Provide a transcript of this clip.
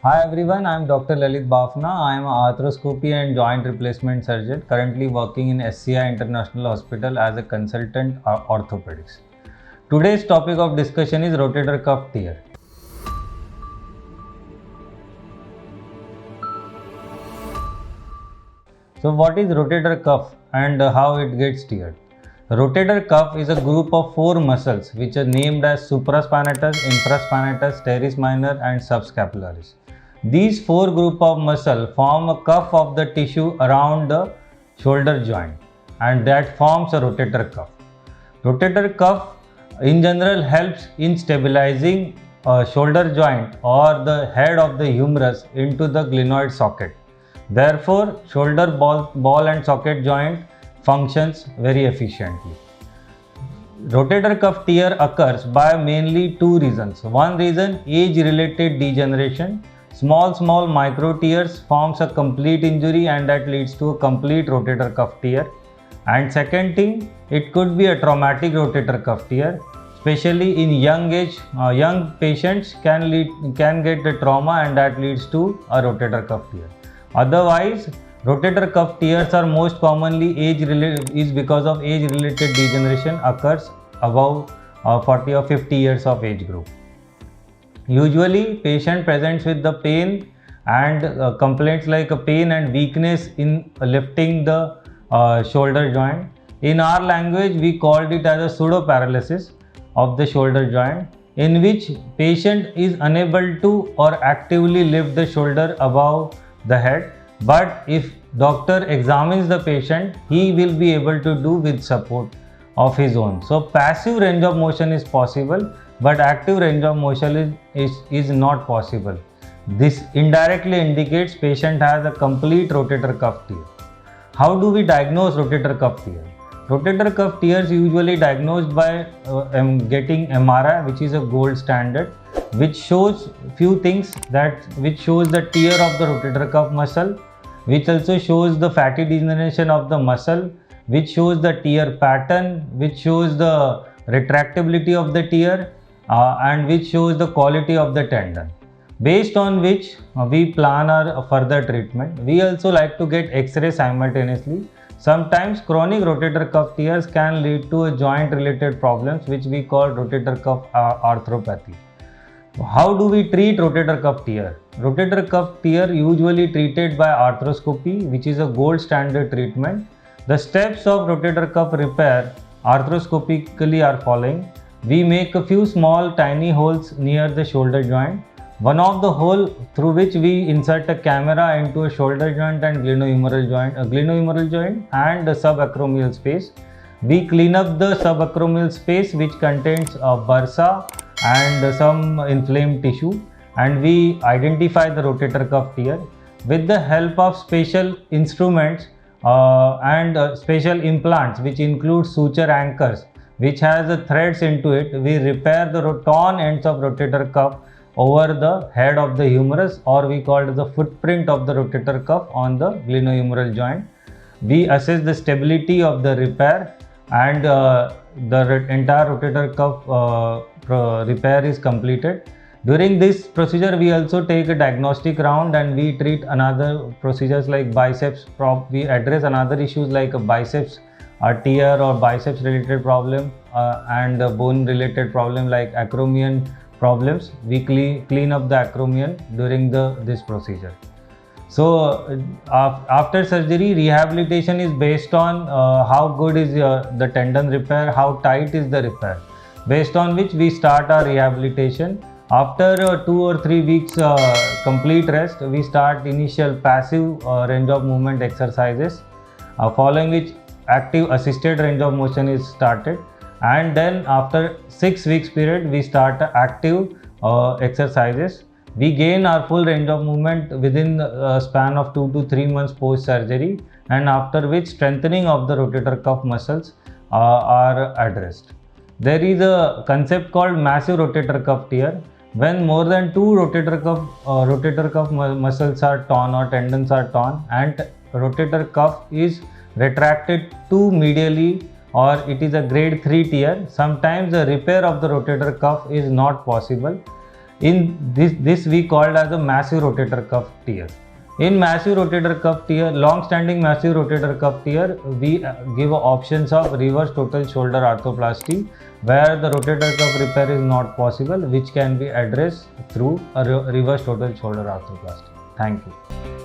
Hi everyone, I am Dr. Lalit Bafna. I am an arthroscopy and joint replacement surgeon currently working in SCI International Hospital as a consultant orthopedics. Today's topic of discussion is rotator cuff tear. So what is rotator cuff and how it gets teared? Rotator cuff is a group of 4 muscles which are named as supraspinatus, infraspinatus, teres minor and subscapularis. These 4 group of muscle form a cuff of the tissue around the shoulder joint and that forms a rotator cuff. Rotator cuff in general helps in stabilizing shoulder joint or the head of the humerus into the glenoid socket. Therefore, shoulder ball and socket joint functions very efficiently. Rotator cuff tear occurs by mainly 2 reasons. One reason, age-related degeneration. Small micro tears forms a complete injury and that leads to a complete rotator cuff tear. And second thing, it could be a traumatic rotator cuff tear, especially in young age. Young patients can get the trauma and that leads to a rotator cuff tear. Otherwise, rotator cuff tears are most commonly because of age-related degeneration occurs above 40 or 50 years of age group. Usually, patient presents with the pain and complaints like pain and weakness in lifting the shoulder joint. In our language, we called it as a pseudo-paralysis of the shoulder joint, in which patient is unable to or actively lift the shoulder above the head. But if doctor examines the patient, he will be able to do with support of his own. So passive range of motion is possible, but active range of motion is not possible. This indirectly indicates patient has a complete rotator cuff tear. How do we diagnose rotator cuff tear? Rotator cuff tears usually diagnosed by getting MRI, which is a gold standard, which shows few things, which shows the tear of the rotator cuff muscle, which also shows the fatty degeneration of the muscle, which shows the tear pattern, which shows the retractability of the tear, and which shows the quality of the tendon. Based on which we plan our further treatment. We also like to get X-ray simultaneously. Sometimes chronic rotator cuff tears can lead to a joint related problems which we call rotator cuff arthropathy. How do we treat rotator cuff tear? Rotator cuff tear usually treated by arthroscopy, which is a gold standard treatment. The steps of rotator cuff repair arthroscopically are following. We make a few small tiny holes near the shoulder joint. One of the hole through which we insert a camera into a shoulder joint and glenohumeral joint and the subacromial space. We clean up the subacromial space which contains bursa and some inflamed tissue, and we identify the rotator cuff tear. With the help of special instruments and special implants which include suture anchors which has threads into it, we repair the torn ends of rotator cuff over the head of the humerus, or we call it the footprint of the rotator cuff on the glenohumeral joint. We assess the stability of the repair and the entire rotator cuff repair is completed. During this procedure, we also take a diagnostic round and we treat another procedures like biceps. We address another issues like a biceps tear or biceps related problem and bone related problem like acromion problems. We clean up the acromion during this procedure. So after surgery, rehabilitation is based on how good is the tendon repair, how tight is the repair, based on which we start our rehabilitation. After 2 or 3 weeks complete rest, we start initial passive range of movement exercises, following which active assisted range of motion is started, and then after 6 weeks period we start active exercises. We gain our full range of movement within a span of 2 to 3 months post surgery, and after which strengthening of the rotator cuff muscles are addressed. There is a concept called massive rotator cuff tear. When more than 2 rotator cuff muscles are torn or tendons are torn and rotator cuff is retracted too medially, or it is a grade 3 tear, sometimes the repair of the rotator cuff is not possible. In this we called as a massive rotator cuff tear. In massive rotator cuff tear, long-standing massive rotator cuff tear, we give options of reverse total shoulder arthroplasty, where the rotator cuff repair is not possible, which can be addressed through a reverse total shoulder arthroplasty. Thank you.